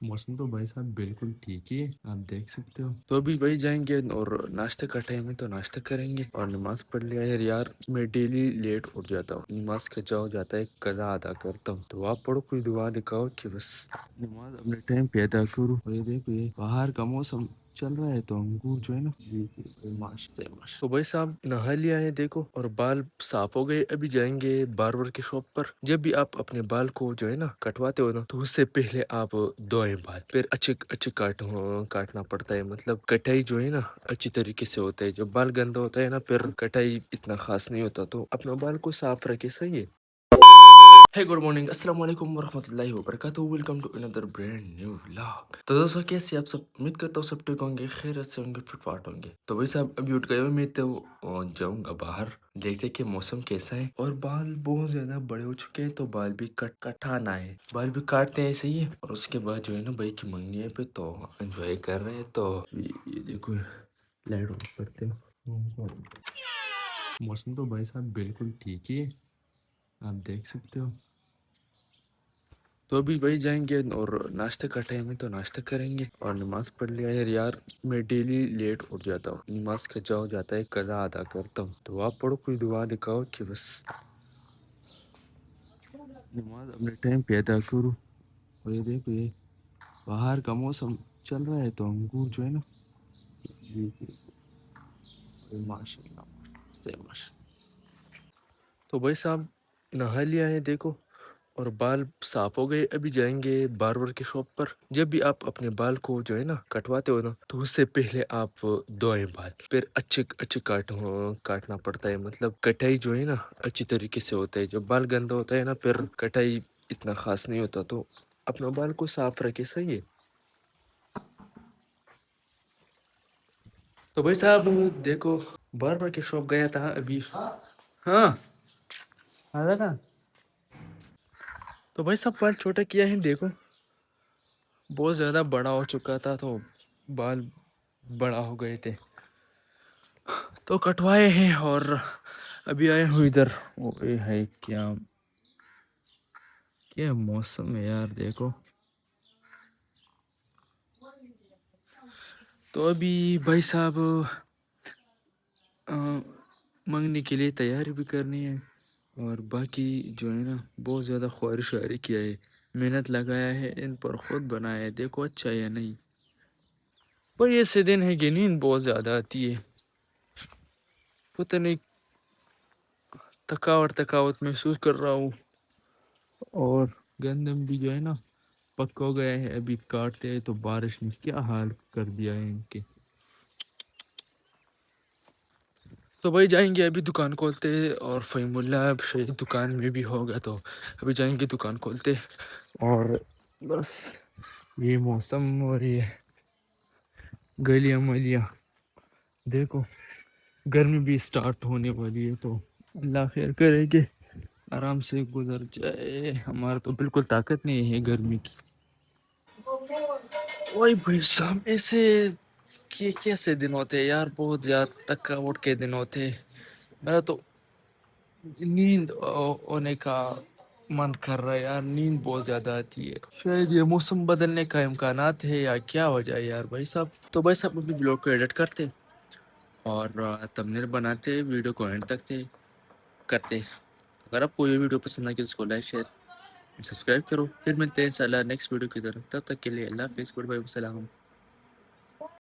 मौसम तो भाई साहब बिल्कुल ठीक ही है, आप देख सकते हो। तो अभी भाई जाएंगे और नाश्ते का टाइम है तो नाश्ता करेंगे और नमाज पढ़ लिया है। यार मैं डेली लेट उठ जाता हूँ, नमाज खचा हो जाता है, कज़ा अदा करता हूँ। तो आप पढ़ो, कोई दुआ दिखाओ कि बस नमाज अपने टाइम पे अदा करूँ। और ये देखो, ये बाहर का मौसम चल रहा है तो अंगूर जो है ना, ये माश से माश। तो भाई साहब नहा लिया है देखो, और बाल साफ हो गए। अभी जाएंगे बार्बर की शॉप पर। जब भी आप अपने बाल को जो है ना कटवाते हो ना, तो उससे पहले आप धोएं बाल, फिर अच्छे अच्छे काटना पड़ता है। मतलब कटाई जो है ना अच्छी तरीके से होता है। जब बाल गंदा होता है ना, फिर कटाई इतना खास नहीं होता। तो अपना बाल को साफ रखे, सही है। हे गुड मॉर्निंग, अस्सलाम वालेकुम वरहमतुल्लाहि वबरकातुहू। Welcome to another brand new vlog. तो दोस्तों कैसे आप सब? उम्मीद करता हूँ सब ठीक होंगे, खैरियत से होंगे, फिटफाट होंगे। तो भाई साहब अभी उठ गए हो, मैं तो जाऊंगा बाहर, देखते कि मौसम कैसा है। और बाल बहुत ज्यादा बड़े हो चुके हैं तो बाल भी कटाना है, बाल भी काटते हैं, सही है। और उसके बाद जो है ना भाई की मंगनी है पे, तो एंजॉय कर रहे हैं। तो ये देखो, लाइट ऑफ करते हो। मौसम तो भाई साहब बिल्कुल ठीक ही है, आप देख सकते हो। तो अभी भाई जाएंगे और नाश्ते का टाइम है तो नाश्ता करेंगे और नमाज पढ़ लिया है। यार मैं डेली लेट उठ जाता हूँ, नमाज खचा हो जाता है, कज़ा अदा करता हूँ। तो आप पढ़ो, कोई दुआ दिखाओ कि बस नमाज अपने टाइम पे अदा करूँ। और ये देखो, ये बाहर का मौसम चल रहा है तो अंगूर जो है ना, ये माशाल्लाह से माशा। तो भाई साहब नहा लिया है देखो, और बाल साफ हो गए। अभी जाएंगे बार्बर की शॉप पर। जब भी आप अपने बाल को जो है ना कटवाते हो ना, तो उससे पहले आप धोएं बाल, फिर अच्छे अच्छे काटना पड़ता है। मतलब कटाई जो है ना अच्छी तरीके से होता है। जब बाल गंदा होता है ना, फिर कटाई इतना खास नहीं होता। तो अपना बाल को साफ रखे, सही है। तो भाई साहब देखो, बार्बर की शॉप गया था अभी। हाँ आ था। तो भाई साहब बाल छोटा किया है देखो, बहुत ज़्यादा बड़ा हो चुका था तो बाल बड़ा हो गए थे तो कटवाए हैं। और अभी आए हूँ इधर। वो ये है क्या, क्या मौसम है यार, देखो। तो अभी भाई साहब मंगनी के लिए तैयारी भी करनी है। और बाकी जो है ना बहुत ज़्यादा ख्वाहिश किया है, मेहनत लगाया है, इन पर खुद बनाया है। देखो अच्छा है या नहीं। पर ये ऐसे दिन है कि नींद बहुत ज़्यादा आती है, पता नहीं, थकावट थकावट महसूस कर रहा हूँ। और गंदम भी जो है ना पक हो गया है, अभी काटते हैं तो बारिश ने क्या हाल कर दिया है इनके। तो भाई जाएंगे अभी दुकान खोलते हैं, और फहीमुल्ला अब शायद दुकान में भी होगा, तो अभी जाएंगे दुकान खोलते। और बस ये मौसम और ये गलियां मलियां देखो, गर्मी भी स्टार्ट होने वाली है, तो अल्लाह खैर करेंगे, आराम से गुजर जाए। हमारा तो बिल्कुल ताकत नहीं है गर्मी की। वही भाई साहब ऐसे कि कैसे दिन होते हैं यार, बहुत ज्यादा थकावट के दिन होते हैं। मेरा तो नींद होने का मन कर रहा है यार, नींद बहुत ज्यादा आती है। शायद ये मौसम बदलने का इम्कानात है या क्या वजह है यार भाई साहब। तो भाई साहब अभी ब्लॉग को एडिट करते और थंबनेल बनाते, वीडियो को एंड तक करते। अगर आपको ये वीडियो पसंद आई तो इसको लाइक शेयर सब्सक्राइब करो। फिर मिलते हैं इंशाल्लाह नेक्स्ट वीडियो की तरफ, तब तक के लिए अल्लाह हाफिज़, गुड बाय, सलाम।